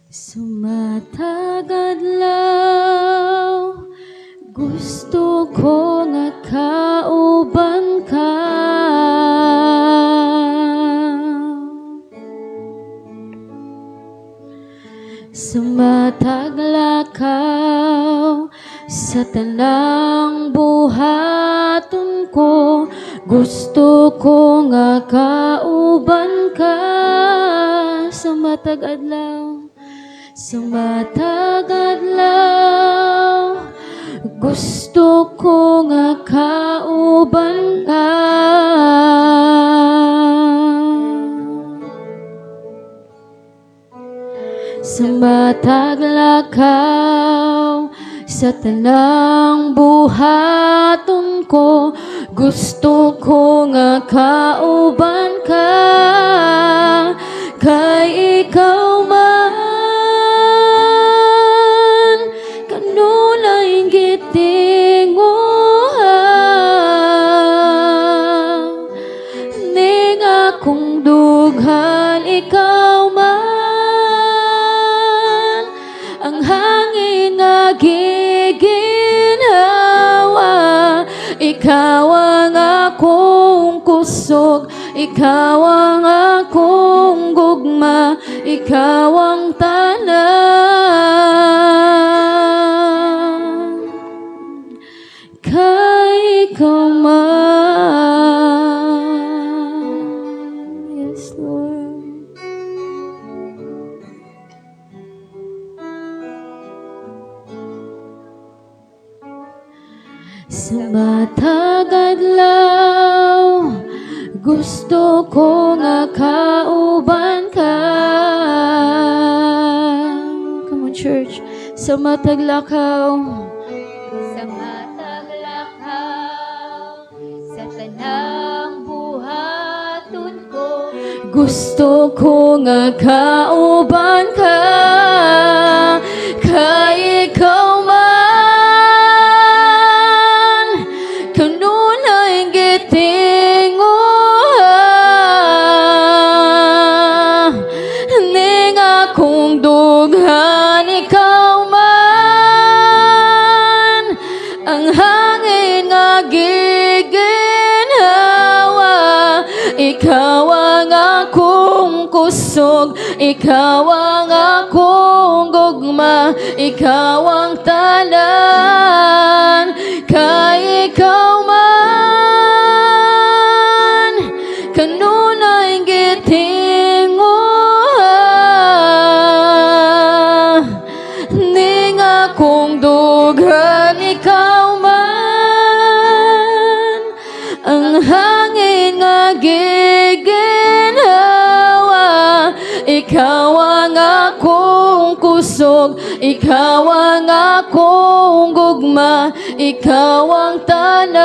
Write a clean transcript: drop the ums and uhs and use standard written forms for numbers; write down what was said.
Sumatag-adlaw, gusto ko nga kauban ka. Sumataglakaw sa tanang buhaton ko, gusto ko nga kauban ka. Sumatag-adlaw, sumatag-adlaw, gusto ko nga kauban ka. Sumataglakaw sa tanang buhaton ko, gusto ko nga kauban ka. Kay ikaw man kanunay giting moha, ning akong dughan ikaw man, ang hangin nga giginhawa. Ikaw ang akong kusog, ikaw ang akong gugma, ikaw ang tanan. Kay ikaw man. Yes, Lord. Sumatag-adlaw, gusto ko nga kauban ka. Come on, church. Sumataglakaw, sa tanang buhaton ko, gusto ko nga kauban ka. Kay ikaw man kanunay giting moha, ning akong dughan ikaw man, ang hangin nga giginhawa. Ikaw ang akong kusog, ikaw ang akong gugma, ikaw ang tanan. Kay ikaw man kanunay giting moha, ning akong dughan ikaw man, ang hangin nga giginhawa. Ikaw ang akong kusog, ikaw ang akong gugma, ikaw ang tanan.